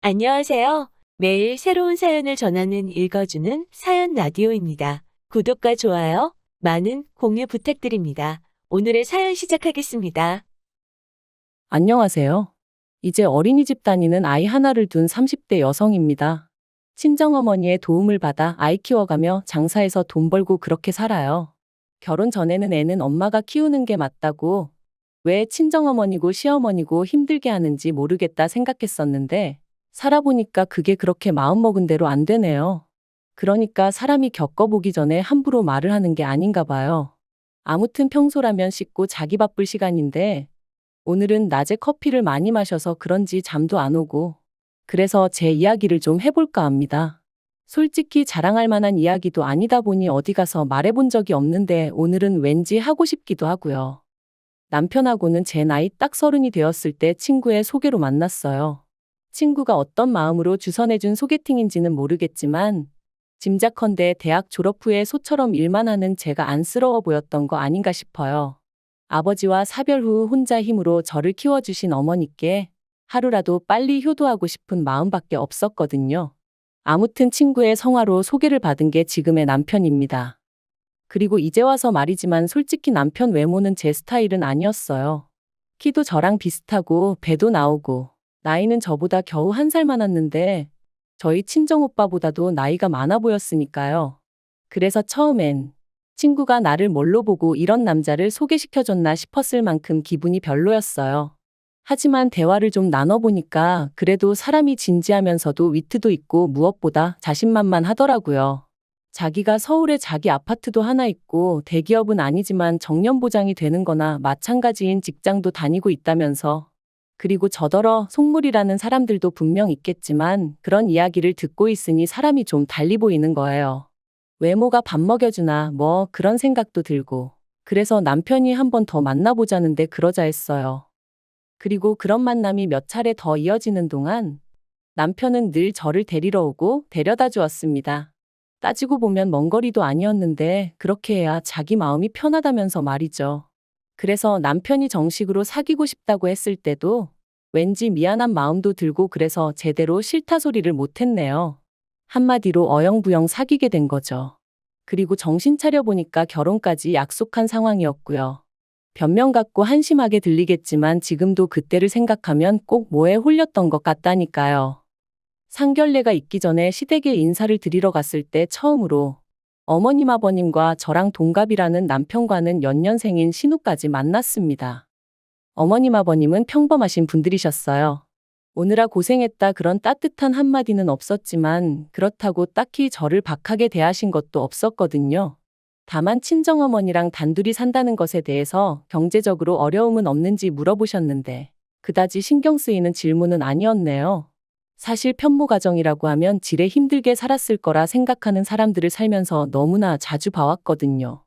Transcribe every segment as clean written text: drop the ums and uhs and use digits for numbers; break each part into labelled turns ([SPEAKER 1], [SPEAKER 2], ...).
[SPEAKER 1] 안녕하세요. 매일 새로운 사연을 전하는 읽어주는 사연 라디오입니다. 구독과 좋아요, 많은 공유 부탁드립니다. 오늘의 사연 시작하겠습니다.
[SPEAKER 2] 안녕하세요. 이제 어린이집 다니는 아이 하나를 둔 30대 여성입니다. 친정어머니의 도움을 받아 아이 키워가며 장사해서 돈 벌고 그렇게 살아요. 결혼 전에는 애는 엄마가 키우는 게 맞다고, 왜 친정어머니고 시어머니고 힘들게 하는지 모르겠다 생각했었는데, 살아보니까 그게 그렇게 마음먹은 대로 안 되네요. 그러니까 사람이 겪어보기 전에 함부로 말을 하는 게 아닌가 봐요. 아무튼 평소라면 씻고 자기 바쁠 시간인데, 오늘은 낮에 커피를 많이 마셔서 그런지 잠도 안 오고, 그래서 제 이야기를 좀 해볼까 합니다. 솔직히 자랑할 만한 이야기도 아니다 보니 어디 가서 말해본 적이 없는데 오늘은 왠지 하고 싶기도 하고요. 남편하고는 제 나이 딱 30이 되었을 때 친구의 소개로 만났어요. 친구가 어떤 마음으로 주선해준 소개팅인지는 모르겠지만, 짐작컨대 대학 졸업 후에 소처럼 일만 하는 제가 안쓰러워 보였던 거 아닌가 싶어요. 아버지와 사별 후 혼자 힘으로 저를 키워주신 어머니께 하루라도 빨리 효도하고 싶은 마음밖에 없었거든요. 아무튼 친구의 성화로 소개를 받은 게 지금의 남편입니다. 그리고 이제 와서 말이지만 솔직히 남편 외모는 제 스타일은 아니었어요. 키도 저랑 비슷하고 배도 나오고 나이는 저보다 겨우 1살 많았는데 저희 친정오빠보다도 나이가 많아 보였으니까요. 그래서 처음엔 친구가 나를 뭘로 보고 이런 남자를 소개시켜줬나 싶었을 만큼 기분이 별로였어요. 하지만 대화를 좀 나눠보니까 그래도 사람이 진지하면서도 위트도 있고 무엇보다 자신만만하더라고요. 자기가 서울에 자기 아파트도 하나 있고 대기업은 아니지만 정년보장이 되는 거나 마찬가지인 직장도 다니고 있다면서. 그리고 저더러 속물이라는 사람들도 분명 있겠지만 그런 이야기를 듣고 있으니 사람이 좀 달리 보이는 거예요. 외모가 밥 먹여주나 뭐 그런 생각도 들고. 그래서 남편이 한 번 더 만나보자는데 그러자 했어요. 그리고 그런 만남이 몇 차례 더 이어지는 동안 남편은 늘 저를 데리러 오고 데려다 주었습니다. 따지고 보면 먼 거리도 아니었는데 그렇게 해야 자기 마음이 편하다면서 말이죠. 그래서 남편이 정식으로 사귀고 싶다고 했을 때도 왠지 미안한 마음도 들고 그래서 제대로 싫다 소리를 못했네요. 한마디로 어영부영 사귀게 된 거죠. 그리고 정신 차려보니까 결혼까지 약속한 상황이었고요. 변명 같고 한심하게 들리겠지만 지금도 그때를 생각하면 꼭 뭐에 홀렸던 것 같다니까요. 상견례가 있기 전에 시댁에 인사를 드리러 갔을 때 처음으로 어머님 아버님과 저랑 동갑이라는 남편과는 연년생인 신우까지 만났습니다. 어머님 아버님은 평범하신 분들이셨어요. 오느라 고생했다 그런 따뜻한 한마디는 없었지만 그렇다고 딱히 저를 박하게 대하신 것도 없었거든요. 다만 친정어머니랑 단둘이 산다는 것에 대해서 경제적으로 어려움은 없는지 물어보셨는데 그다지 신경 쓰이는 질문은 아니었네요. 사실 편모 가정이라고 하면 지레 힘들게 살았을 거라 생각하는 사람들을 살면서 너무나 자주 봐왔거든요.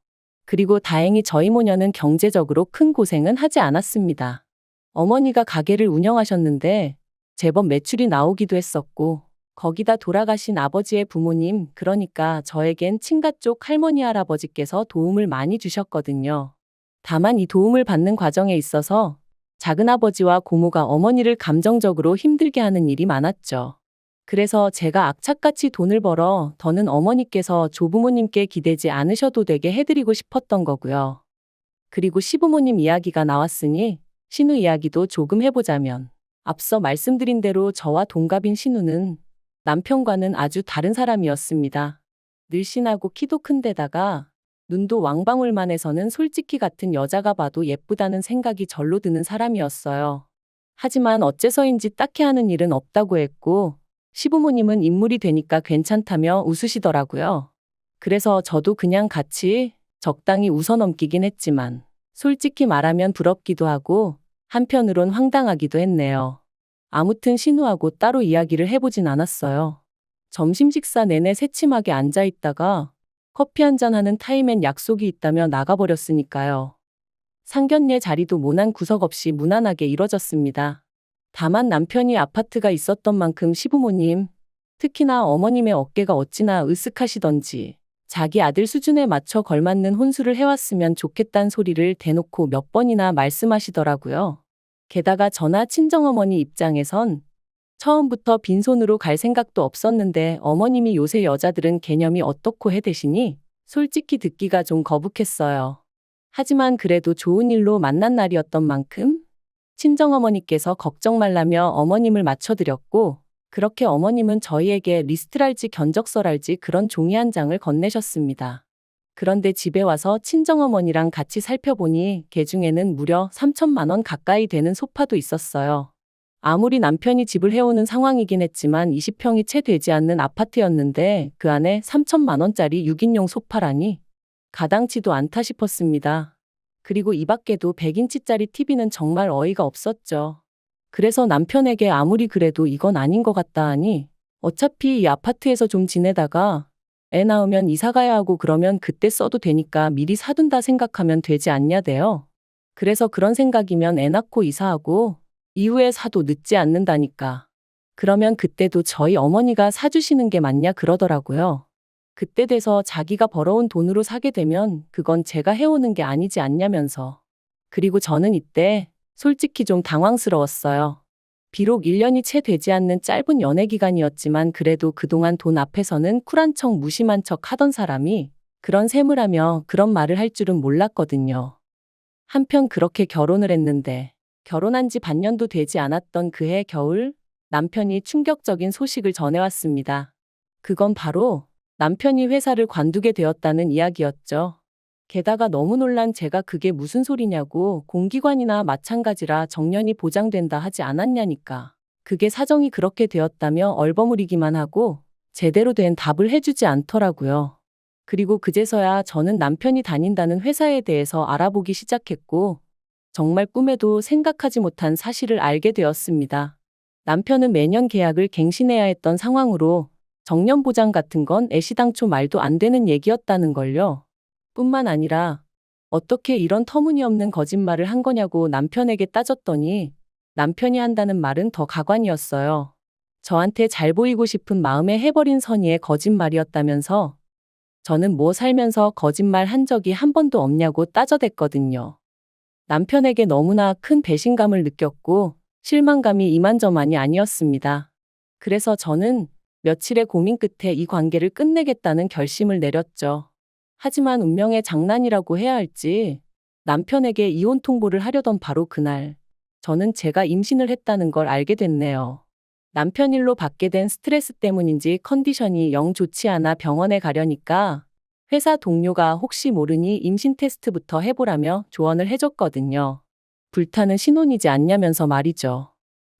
[SPEAKER 2] 그리고 다행히 저희 모녀는 경제적으로 큰 고생은 하지 않았습니다. 어머니가 가게를 운영하셨는데 제법 매출이 나오기도 했었고, 거기다 돌아가신 아버지의 부모님, 그러니까 저에겐 친가 쪽 할머니 할아버지께서 도움을 많이 주셨거든요. 다만 이 도움을 받는 과정에 있어서 작은아버지와 고모가 어머니를 감정적으로 힘들게 하는 일이 많았죠. 그래서 제가 악착같이 돈을 벌어 더는 어머니께서 조부모님께 기대지 않으셔도 되게 해드리고 싶었던 거고요. 그리고 시부모님 이야기가 나왔으니 신우 이야기도 조금 해보자면, 앞서 말씀드린 대로 저와 동갑인 신우는 남편과는 아주 다른 사람이었습니다. 늘씬하고 키도 큰 데다가 눈도 왕방울만 해서는 솔직히 같은 여자가 봐도 예쁘다는 생각이 절로 드는 사람이었어요. 하지만 어째서인지 딱히 하는 일은 없다고 했고 시부모님은 인물이 되니까 괜찮다며 웃으시더라고요. 그래서 저도 그냥 같이 적당히 웃어넘기긴 했지만 솔직히 말하면 부럽기도 하고 한편으론 황당하기도 했네요. 아무튼 신우하고 따로 이야기를 해보진 않았어요. 점심 식사 내내 새침하게 앉아있다가 커피 한잔 하는 타임엔 약속이 있다며 나가버렸으니까요. 상견례 자리도 모난 구석 없이 무난하게 이뤄졌습니다. 다만 남편이 아파트가 있었던 만큼 시부모님, 특히나 어머님의 어깨가 어찌나 으쓱하시던지 자기 아들 수준에 맞춰 걸맞는 혼수를 해왔으면 좋겠단 소리를 대놓고 몇 번이나 말씀하시더라고요. 게다가 저나 친정어머니 입장에선 처음부터 빈손으로 갈 생각도 없었는데 어머님이 요새 여자들은 개념이 어떻고 해대시니 솔직히 듣기가 좀 거북했어요. 하지만 그래도 좋은 일로 만난 날이었던 만큼 친정어머니께서 걱정 말라며 어머님을 맞춰드렸고, 그렇게 어머님은 저희에게 리스트랄지 견적서랄지 그런 종이 한 장을 건네셨습니다. 그런데 집에 와서 친정어머니랑 같이 살펴보니 그 중에는 무려 3천만 원 가까이 되는 소파도 있었어요. 아무리 남편이 집을 해오는 상황이긴 했지만 20평이 채 되지 않는 아파트였는데 그 안에 3천만 원짜리 6인용 소파라니 가당치도 않다 싶었습니다. 그리고 이 밖에도 100인치짜리 TV는 정말 어이가 없었죠. 그래서 남편에게 아무리 그래도 이건 아닌 것 같다 하니 어차피 이 아파트에서 좀 지내다가 애 낳으면 이사 가야 하고 그러면 그때 써도 되니까 미리 사둔다 생각하면 되지 않냐대요. 그래서 그런 생각이면 애 낳고 이사하고 이후에 사도 늦지 않는다니까. 그러면 그때도 저희 어머니가 사주시는 게 맞냐 그러더라고요. 그때 돼서 자기가 벌어온 돈으로 사게 되면 그건 제가 해오는 게 아니지 않냐면서. 그리고 저는 이때 솔직히 좀 당황스러웠어요. 비록 1년이 채 되지 않는 짧은 연애 기간이었지만 그래도 그동안 돈 앞에서는 쿨한 척 무심한 척 하던 사람이 그런 셈을 하며 그런 말을 할 줄은 몰랐거든요. 한편 그렇게 결혼을 했는데 결혼한 지 반년도 되지 않았던 그해 겨울 남편이 충격적인 소식을 전해왔습니다. 그건 바로 남편이 회사를 관두게 되었다는 이야기였죠. 게다가 너무 놀란 제가 그게 무슨 소리냐고 공기관이나 마찬가지라 정년이 보장된다 하지 않았냐니까. 그게 사정이 그렇게 되었다며 얼버무리기만 하고 제대로 된 답을 해주지 않더라고요. 그리고 그제서야 저는 남편이 다닌다는 회사에 대해서 알아보기 시작했고 정말 꿈에도 생각하지 못한 사실을 알게 되었습니다. 남편은 매년 계약을 갱신해야 했던 상황으로 정년 보장 같은 건 애시당초 말도 안 되는 얘기였다는 걸요. 뿐만 아니라 어떻게 이런 터무니없는 거짓말을 한 거냐고 남편에게 따졌더니 남편이 한다는 말은 더 가관이었어요. 저한테 잘 보이고 싶은 마음에 해버린 선의의 거짓말이었다면서 저는 뭐 살면서 거짓말 한 적이 한 번도 없냐고 따져댔거든요. 남편에게 너무나 큰 배신감을 느꼈고 실망감이 이만저만이 아니었습니다. 그래서 저는 며칠의 고민 끝에 이 관계를 끝내겠다는 결심을 내렸죠. 하지만 운명의 장난이라고 해야 할지 남편에게 이혼 통보를 하려던 바로 그날 저는 제가 임신을 했다는 걸 알게 됐네요. 남편 일로 받게 된 스트레스 때문인지 컨디션이 영 좋지 않아 병원에 가려니까 회사 동료가 혹시 모르니 임신 테스트부터 해보라며 조언을 해줬거든요. 불타는 신혼이지 않냐면서 말이죠.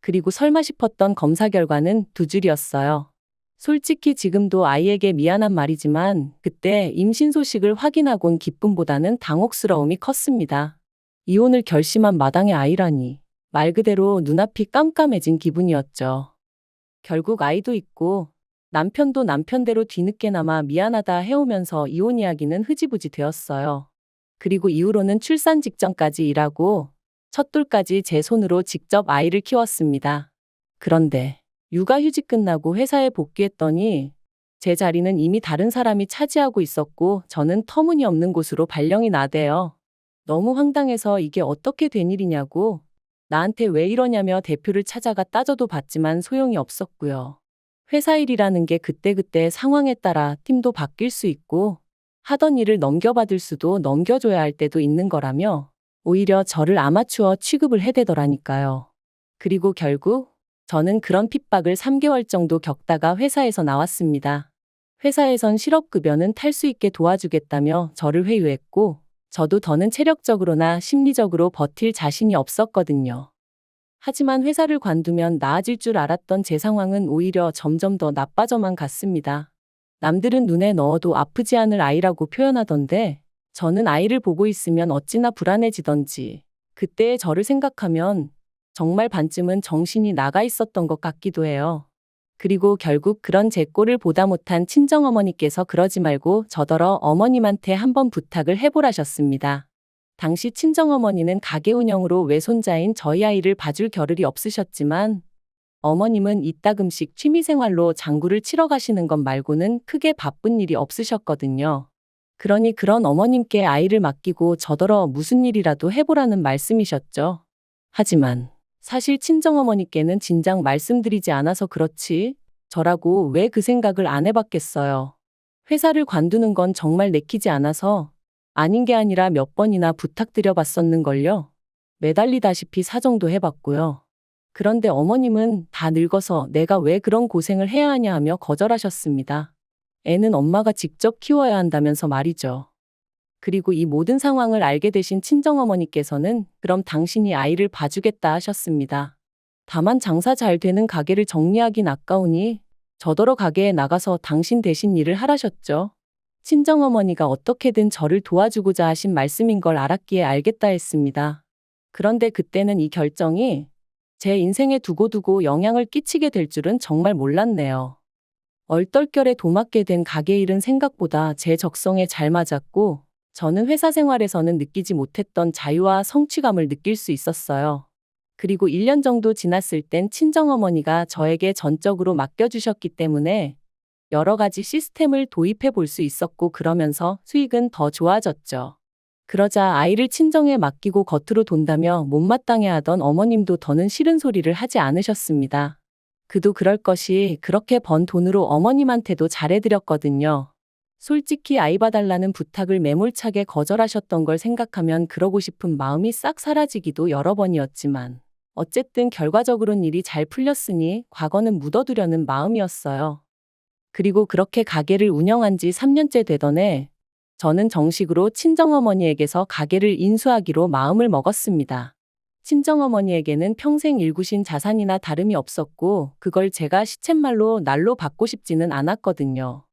[SPEAKER 2] 그리고 설마 싶었던 검사 결과는 2줄이었어요. 솔직히 지금도 아이에게 미안한 말이지만 그때 임신 소식을 확인하곤 기쁨보다는 당혹스러움이 컸습니다. 이혼을 결심한 마당의 아이라니 말 그대로 눈앞이 깜깜해진 기분이었죠. 결국 아이도 있고 남편도 남편대로 뒤늦게나마 미안하다 해오면서 이혼 이야기는 흐지부지 되었어요. 그리고 이후로는 출산 직전까지 일하고 첫돌까지 제 손으로 직접 아이를 키웠습니다. 그런데 육아휴직 끝나고 회사에 복귀했더니 제 자리는 이미 다른 사람이 차지하고 있었고 저는 터무니없는 곳으로 발령이 나대요. 너무 황당해서 이게 어떻게 된 일이냐고 나한테 왜 이러냐며 대표를 찾아가 따져도 봤지만 소용이 없었고요. 회사 일이라는 게 그때그때 상황에 따라 팀도 바뀔 수 있고 하던 일을 넘겨받을 수도 넘겨줘야 할 때도 있는 거라며 오히려 저를 아마추어 취급을 해대더라니까요. 그리고 결국 저는 그런 핍박을 3개월 정도 겪다가 회사에서 나왔습니다. 회사에선 실업급여는 탈 수 있게 도와주겠다며 저를 회유했고 저도 더는 체력적으로나 심리적으로 버틸 자신이 없었거든요. 하지만 회사를 관두면 나아질 줄 알았던 제 상황은 오히려 점점 더 나빠져만 갔습니다. 남들은 눈에 넣어도 아프지 않을 아이라고 표현하던데 저는 아이를 보고 있으면 어찌나 불안해지던지 그때의 저를 생각하면 정말 반쯤은 정신이 나가 있었던 것 같기도 해요. 그리고 결국 그런 제 꼴을 보다 못한 친정어머니께서 그러지 말고 저더러 어머님한테 한번 부탁을 해보라셨습니다. 당시 친정어머니는 가게 운영으로 외손자인 저희 아이를 봐줄 겨를이 없으셨지만 어머님은 이따금씩 취미생활로 장구를 치러 가시는 것 말고는 크게 바쁜 일이 없으셨거든요. 그러니 그런 어머님께 아이를 맡기고 저더러 무슨 일이라도 해보라는 말씀이셨죠. 하지만 사실 친정어머니께는 진작 말씀드리지 않아서 그렇지 저라고 왜 그 생각을 안 해봤겠어요. 회사를 관두는 건 정말 내키지 않아서 아닌 게 아니라 몇 번이나 부탁드려 봤었는걸요. 매달리다시피 사정도 해봤고요. 그런데 어머님은 다 늙어서 내가 왜 그런 고생을 해야 하냐 하며 거절하셨습니다. 애는 엄마가 직접 키워야 한다면서 말이죠. 그리고 이 모든 상황을 알게 되신 친정어머니께서는 그럼 당신이 아이를 봐주겠다 하셨습니다. 다만 장사 잘 되는 가게를 정리하긴 아까우니 저더러 가게에 나가서 당신 대신 일을 하라셨죠. 친정어머니가 어떻게든 저를 도와주고자 하신 말씀인 걸 알았기에 알겠다 했습니다. 그런데 그때는 이 결정이 제 인생에 두고두고 영향을 끼치게 될 줄은 정말 몰랐네요. 얼떨결에 도맡게 된 가게 일은 생각보다 제 적성에 잘 맞았고 저는 회사 생활에서는 느끼지 못했던 자유와 성취감을 느낄 수 있었어요. 그리고 1년 정도 지났을 땐 친정어머니가 저에게 전적으로 맡겨주셨기 때문에 여러 가지 시스템을 도입해 볼 수 있었고 그러면서 수익은 더 좋아졌죠. 그러자 아이를 친정에 맡기고 겉으로 돈다며 못마땅해하던 어머님도 더는 싫은 소리를 하지 않으셨습니다. 그도 그럴 것이 그렇게 번 돈으로 어머님한테도 잘해드렸거든요. 솔직히 아이 봐달라는 부탁을 매몰차게 거절하셨던 걸 생각하면 그러고 싶은 마음이 싹 사라지기도 여러 번이었지만 어쨌든 결과적으로는 일이 잘 풀렸으니 과거는 묻어두려는 마음이었어요. 그리고 그렇게 가게를 운영한 지 3년째 되던 해 저는 정식으로 친정어머니에게서 가게를 인수하기로 마음을 먹었습니다. 친정어머니에게는 평생 일구신 자산이나 다름이 없었고 그걸 제가 시쳇말로 날로 받고 싶지는 않았거든요.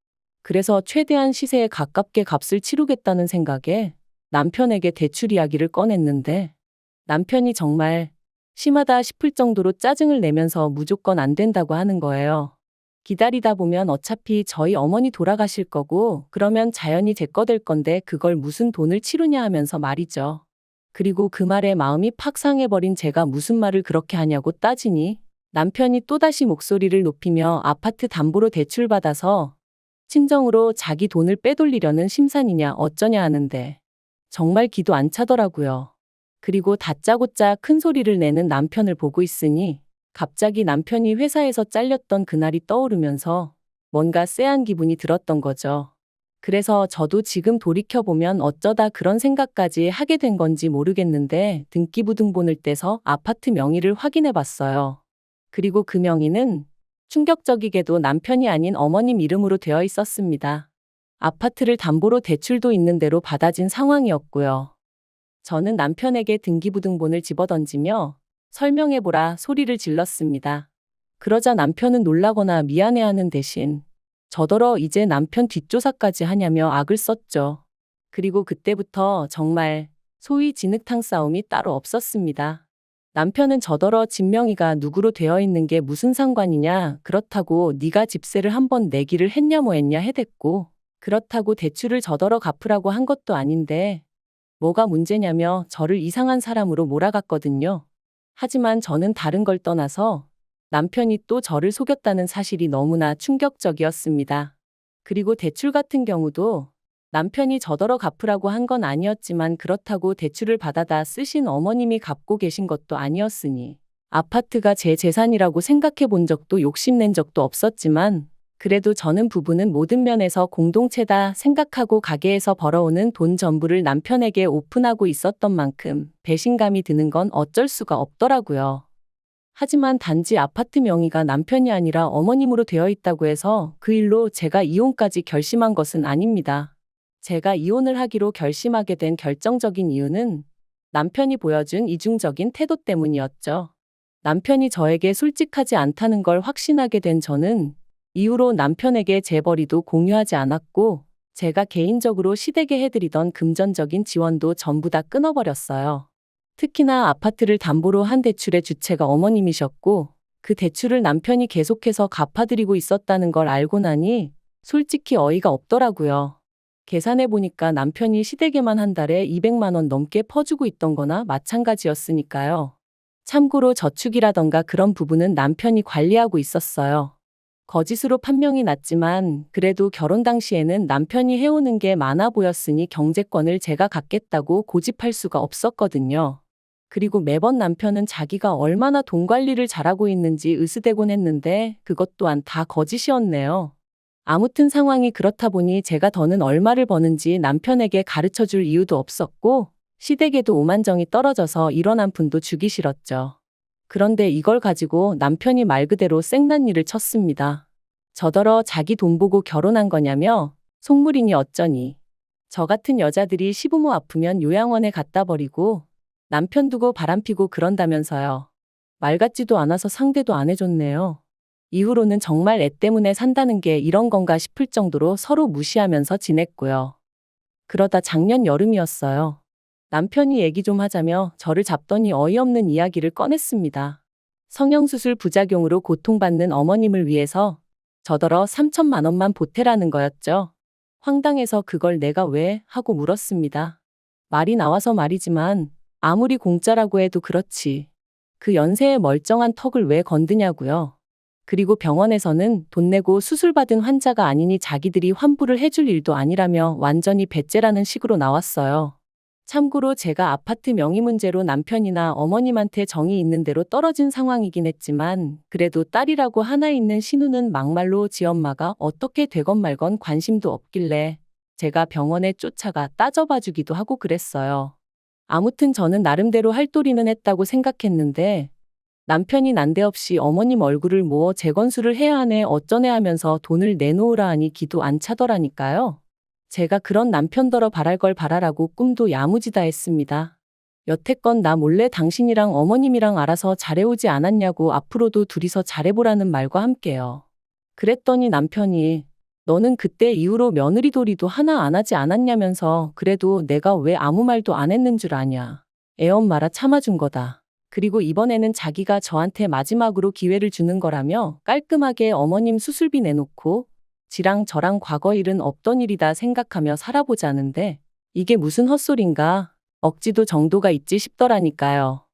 [SPEAKER 2] 그래서 최대한 시세에 가깝게 값을 치르겠다는 생각에 남편에게 대출 이야기를 꺼냈는데 남편이 정말 심하다 싶을 정도로 짜증을 내면서 무조건 안 된다고 하는 거예요. 기다리다 보면 어차피 저희 어머니 돌아가실 거고 그러면 자연히 제 거 될 건데 그걸 무슨 돈을 치르냐 하면서 말이죠. 그리고 그 말에 마음이 팍 상해버린 제가 무슨 말을 그렇게 하냐고 따지니 남편이 또다시 목소리를 높이며 아파트 담보로 대출받아서 친정으로 자기 돈을 빼돌리려는 심산이냐 어쩌냐 하는데 정말 기도 안 차더라고요. 그리고 다짜고짜 큰 소리를 내는 남편을 보고 있으니 갑자기 남편이 회사에서 잘렸던 그날이 떠오르면서 뭔가 쎄한 기분이 들었던 거죠. 그래서 저도 지금 돌이켜보면 어쩌다 그런 생각까지 하게 된 건지 모르겠는데 등기부등본을 떼서 아파트 명의를 확인해 봤어요. 그리고 그 명의는 충격적이게도 남편이 아닌 어머님 이름으로 되어 있었습니다. 아파트를 담보로 대출도 있는 대로 받아진 상황이었고요. 저는 남편에게 등기부등본을 집어던지며 설명해보라 소리를 질렀습니다. 그러자 남편은 놀라거나 미안해하는 대신 저더러 이제 남편 뒷조사까지 하냐며 악을 썼죠. 그리고 그때부터 정말 소위 진흙탕 싸움이 따로 없었습니다. 남편은 저더러 집 명의가 누구로 되어 있는 게 무슨 상관이냐, 그렇다고 네가 집세를 한번 내기를 했냐 뭐 했냐 해댔고, 그렇다고 대출을 저더러 갚으라고 한 것도 아닌데 뭐가 문제냐며 저를 이상한 사람으로 몰아갔거든요. 하지만 저는 다른 걸 떠나서 남편이 또 저를 속였다는 사실이 너무나 충격적이었습니다. 그리고 대출 같은 경우도 남편이 저더러 갚으라고 한 건 아니었지만 그렇다고 대출을 받아다 쓰신 어머님이 갚고 계신 것도 아니었으니 아파트가 제 재산이라고 생각해 본 적도 욕심낸 적도 없었지만 그래도 저는 부부는 모든 면에서 공동체다 생각하고 가게에서 벌어오는 돈 전부를 남편에게 오픈하고 있었던 만큼 배신감이 드는 건 어쩔 수가 없더라고요. 하지만 단지 아파트 명의가 남편이 아니라 어머님으로 되어 있다고 해서 그 일로 제가 이혼까지 결심한 것은 아닙니다. 제가 이혼을 하기로 결심하게 된 결정적인 이유는 남편이 보여준 이중적인 태도 때문이었죠. 남편이 저에게 솔직하지 않다는 걸 확신하게 된 저는 이후로 남편에게 재벌이도 공유하지 않았고 제가 개인적으로 시댁에 해드리던 금전적인 지원도 전부 다 끊어버렸어요. 특히나 아파트를 담보로 한 대출의 주체가 어머님이셨고 그 대출을 남편이 계속해서 갚아드리고 있었다는 걸 알고 나니 솔직히 어이가 없더라고요. 계산해보니까 남편이 시댁에만 한 달에 200만 원 넘게 퍼주고 있던 거나 마찬가지였으니까요. 참고로 저축이라던가 그런 부분은 남편이 관리하고 있었어요. 거짓으로 판명이 났지만 그래도 결혼 당시에는 남편이 해오는 게 많아 보였으니 경제권을 제가 갖겠다고 고집할 수가 없었거든요. 그리고 매번 남편은 자기가 얼마나 돈 관리를 잘하고 있는지 으스대곤 했는데 그것 또한 다 거짓이었네요. 아무튼 상황이 그렇다 보니 제가 더는 얼마를 버는지 남편에게 가르쳐 줄 이유도 없었고 시댁에도 오만정이 떨어져서 일원한 푼도 주기 싫었죠. 그런데 이걸 가지고 남편이 말 그대로 생난리를 쳤습니다. 저더러 자기 돈 보고 결혼한 거냐며 속물이니 어쩌니. 저 같은 여자들이 시부모 아프면 요양원에 갖다 버리고 남편 두고 바람피고 그런다면서요. 말 같지도 않아서 상대도 안 해줬네요. 이후로는 정말 애 때문에 산다는 게 이런 건가 싶을 정도로 서로 무시하면서 지냈고요. 그러다 작년 여름이었어요. 남편이 얘기 좀 하자며 저를 잡더니 어이없는 이야기를 꺼냈습니다. 성형수술 부작용으로 고통받는 어머님을 위해서 저더러 3천만 원만 보태라는 거였죠. 황당해서 그걸 내가 왜 하고 물었습니다. 말이 나와서 말이지만 아무리 공짜라고 해도 그렇지. 그 연세에 멀쩡한 턱을 왜 건드냐고요. 그리고 병원에서는 돈 내고 수술받은 환자가 아니니 자기들이 환부를 해줄 일도 아니라며 완전히 배째라는 식으로 나왔어요. 참고로 제가 아파트 명의 문제로 남편이나 어머님한테 정이 있는 대로 떨어진 상황이긴 했지만 그래도 딸이라고 하나 있는 신우는 막말로 지엄마가 어떻게 되건 말건 관심도 없길래 제가 병원에 쫓아가 따져봐 주기도 하고 그랬어요. 아무튼 저는 나름대로 할 도리는 했다고 생각했는데 남편이 난데없이 어머님 얼굴을 모어 재건수를 해야 하네 어쩌네 하면서 돈을 내놓으라 하니 기도 안 차더라니까요. 제가 그런 남편더러 바랄 걸 바라라고 꿈도 야무지다 했습니다. 여태껏 나 몰래 당신이랑 어머님이랑 알아서 잘해오지 않았냐고 앞으로도 둘이서 잘해보라는 말과 함께요. 그랬더니 남편이 너는 그때 이후로 며느리 도리도 하나 안 하지 않았냐면서 그래도 내가 왜 아무 말도 안 했는 줄 아냐. 애엄마라 참아준 거다. 그리고 이번에는 자기가 저한테 마지막으로 기회를 주는 거라며 깔끔하게 어머님 수술비 내놓고 지랑 저랑 과거 일은 없던 일이다 생각하며 살아보자는데 이게 무슨 헛소린가. 억지도 정도가 있지 싶더라니까요.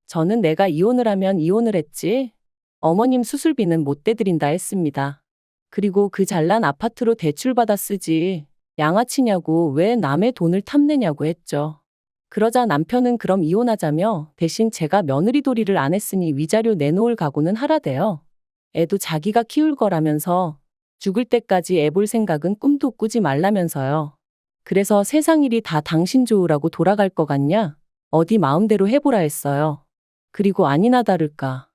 [SPEAKER 2] 저는 내가 이혼을 하면 이혼을 했지 어머님 수술비는 못 대드린다 했습니다. 그리고 그 잘난 아파트로 대출받아 쓰지 양아치냐고 왜 남의 돈을 탐내냐고 했죠. 그러자 남편은 그럼 이혼하자며 대신 제가 며느리 도리를 안 했으니 위자료 내놓을 각오는 하라대요. 애도 자기가 키울 거라면서 죽을 때까지 애 볼 생각은 꿈도 꾸지 말라면서요. 그래서 세상 일이 다 당신 좋으라고 돌아갈 것 같냐? 어디 마음대로 해보라 했어요. 그리고 아니나 다를까.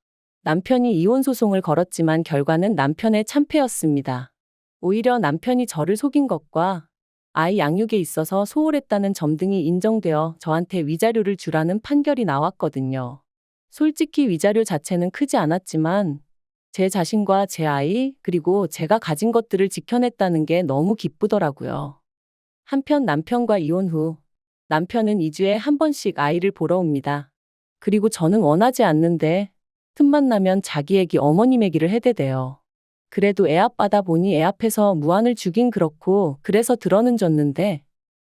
[SPEAKER 2] 남편이 이혼 소송을 걸었지만 결과는 남편의 참패였습니다. 오히려 남편이 저를 속인 것과 아이 양육에 있어서 소홀했다는 점 등이 인정되어 저한테 위자료를 주라는 판결이 나왔거든요. 솔직히 위자료 자체는 크지 않았지만 제 자신과 제 아이 그리고 제가 가진 것들을 지켜냈다는 게 너무 기쁘더라고요. 한편 남편과 이혼 후 남편은 2주에 한 번씩 아이를 보러 옵니다. 그리고 저는 원하지 않는데 틈만 나면 자기 얘기 어머님 얘기를 해대대요. 그래도 애 아빠다 보니 애 앞에서 무안을 주긴 그렇고 그래서 들어는 줬는데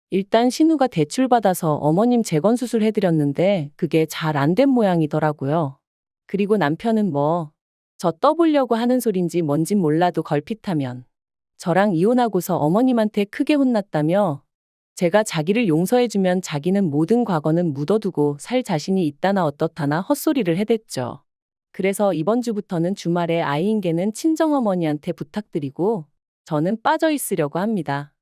[SPEAKER 2] 일단 신우가 대출받아서 어머님 재건수술 해드렸는데 그게 잘 안 된 모양이더라고요. 그리고 남편은 저 떠보려고 하는 소린지 뭔진 몰라도 걸핏하면 저랑 이혼하고서 어머님한테 크게 혼났다며 제가 자기를 용서해주면 자기는 모든 과거는 묻어두고 살 자신이 있다나 어떻다나 헛소리를 해댔죠. 그래서 이번 주부터는 주말에 아이인계는 친정어머니한테 부탁드리고 저는 빠져 있으려고 합니다.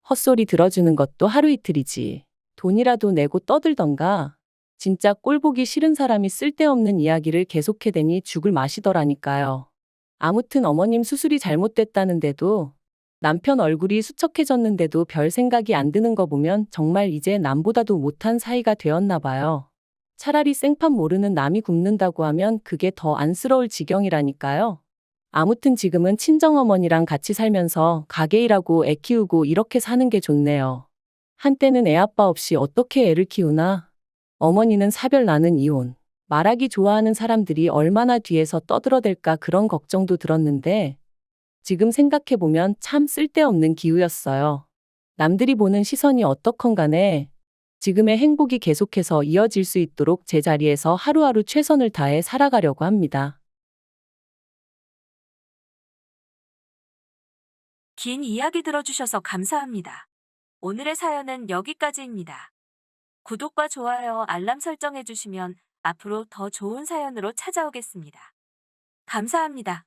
[SPEAKER 2] 헛소리 들어주는 것도 하루 이틀이지. 돈이라도 내고 떠들던가. 진짜 꼴보기 싫은 사람이 쓸데없는 이야기를 계속해대니 죽을 맛이더라니까요. 아무튼 어머님 수술이 잘못됐다는데도 남편 얼굴이 수척해졌는데도 별 생각이 안 드는 거 보면 정말 이제 남보다도 못한 사이가 되었나 봐요. 차라리 생판 모르는 남이 굶는다고 하면 그게 더 안쓰러울 지경이라니까요. 아무튼 지금은 친정어머니랑 같이 살면서 가게 일하고 애 키우고 이렇게 사는 게 좋네요. 한때는 애 아빠 없이 어떻게 애를 키우나? 어머니는 사별 나는 이혼. 말하기 좋아하는 사람들이 얼마나 뒤에서 떠들어댈까 그런 걱정도 들었는데 지금 생각해보면 참 쓸데없는 기우였어요. 남들이 보는 시선이 어떻건 간에 지금의 행복이 계속해서 이어질 수 있도록 제자리에서 하루하루 최선을 다해 살아가려고 합니다.
[SPEAKER 1] 긴 이야기 들어주셔서 감사합니다. 오늘의 사연은 여기까지입니다. 구독과 좋아요, 알람 설정해 주시면 앞으로 더 좋은 사연으로 찾아오겠습니다. 감사합니다.